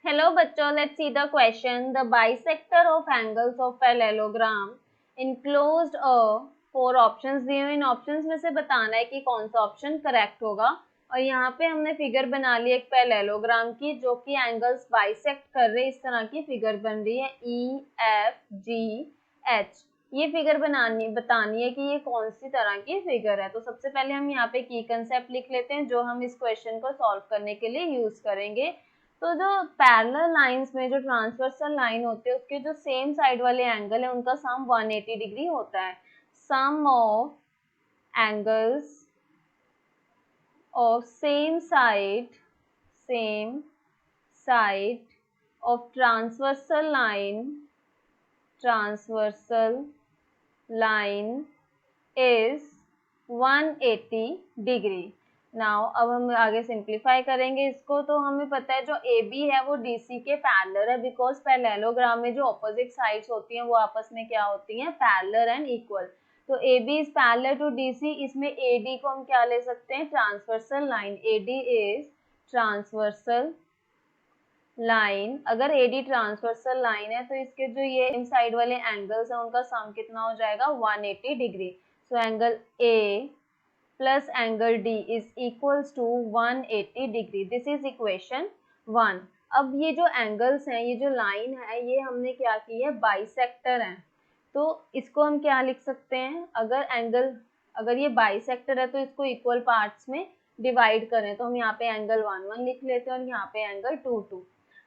Hello बच्चों, let's see the question. The bisector of angles of parallelogram enclosed a four options दिए हुए, इन options में से बताना है कि कौन सा ऑप्शन करेक्ट होगा। और यहाँ पे हमने फिगर बना ली एक पैरेललोग्राम की जो कि एंगल्स बाइसेक्ट कर रहे, इस तरह की फिगर बन रही है EFGH। ये फिगर बतानी है कि ये कौन सी तरह की फिगर है। तो सबसे पहले हम यहाँ पे की कंसेप्ट लिख लेते हैं जो हम इस क्वेश्चन को सॉल्व करने के लिए यूज करेंगे। तो जो पैरेलल लाइंस में जो ट्रांसवर्सल लाइन होती है उसके जो सेम साइड वाले एंगल है उनका सम 180 डिग्री होता है। Sum of angles of same side of transversal line is 180 degree. Now अब हम आगे सिंप्लीफाई करेंगे इसको। तो हमें पता है जो AB है वो DC के पैरेलल है, बिकॉज पैरेललोग्राम में जो ऑपोजिट साइड्स होती हैं वो आपस में क्या होती हैं, पैरेलल एंड इक्वल। तो AB is parallel to DC, इसमें AD को हम क्या ले सकते हैं, transversal line. AD is transversal line. अगर AD ट्रांसवर्सल लाइन है तो इसके जो ये इन साइड वाले एंगल्स हैं उनका सम कितना हो जाएगा, 180 degree. So angle A plus angle D is equals to 180 degree. This is equation 1। अब ये जो एंगल्स हैं, ये जो लाइन है, ये हमने क्या की है, बाइसेक्टर है। तो इसको हम क्या लिख सकते हैं, अगर ये बाइसेक्टर है तो इसको इक्वल पार्ट्स में डिवाइड करें। तो हम यहाँ पे एंगल 1 1 लिख लेते हैं और यहाँ पे एंगल 2 2।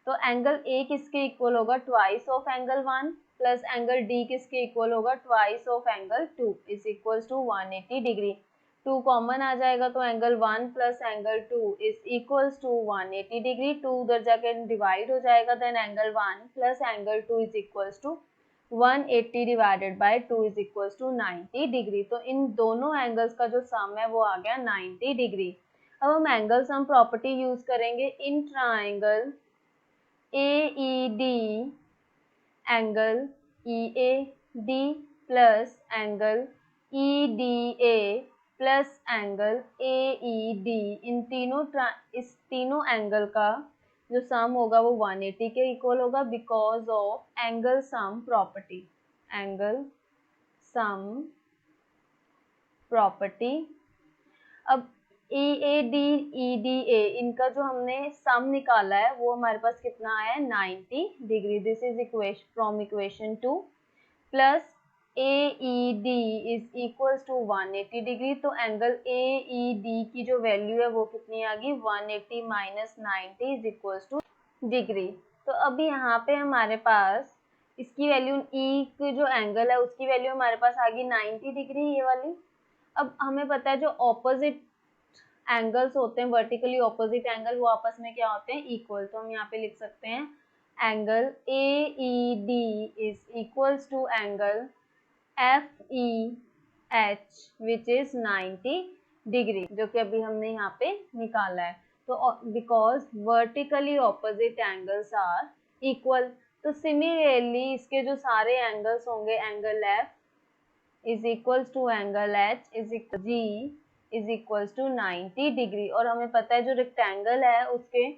तो एंगल A किसके इक्वल होगा, twice of angle 1, plus angle D किसके इक्वल होगा, twice of angle 2 is equals to 180 degree. 2 common आ जाएगा तो angle 1 plus angle 2 is equals to 180 degree. 2 उधर जाके डिवाइड हो जाएगा, then angle 1 plus angle 2 is equals to 180 divided by 2 is equals to 90 degree. तो इन दोनों एंगल्स का जो सम है वो आ गया 90 डिग्री। अब हम एंगल सम प्रॉपर्टी यूज करेंगे। In triangle AED angle EAD plus angle EDA plus angle AED, इस तीनों एंगल का जो सम होगा वो 180 के इक्वल होगा because of angle sum property. अब EAD EDA इनका जो हमने सम निकाला है वो हमारे पास कितना आया है, 90 degree. This is equation from equation 2 plus AED is equals to 180 degree. तो एंगल AED की जो वैल्यू है वो कितनी आ गई, 180 minus 90 is equals two degree. तो अभी यहाँ पे हमारे पास इसकी वैल्यू, E की जो एंगल है उसकी वैल्यू हमारे पास आ गई 90 डिग्री, ये वाली। अब हमें पता है जो ऑपोजिट एंगल्स होते हैं, वर्टिकली ऑपोजिट एंगल, वो आपस में क्या होते हैं, इक्वल। तो हम यहाँ पे लिख सकते हैं angle AED is equals to angle FEH which is 90 degree, जो कि अभी हमने यहाँ पे निकाला है। तो because vertically opposite angles are equal, तो सिमिलरली इसके जो सारे एंगल्स होंगे, angle F is equals to angle H is equals to 90 degree. और हमें पता है जो रेक्टेंगल है उसके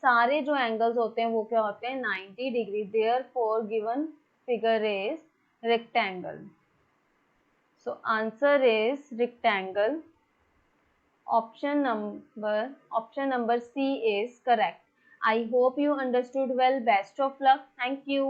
सारे जो एंगल्स होते हैं वो क्या होते हैं, 90 degree. Therefore given figure is rectangle. So answer is rectangle. Option number C is correct. I hope you understood well. Best of luck. Thank you.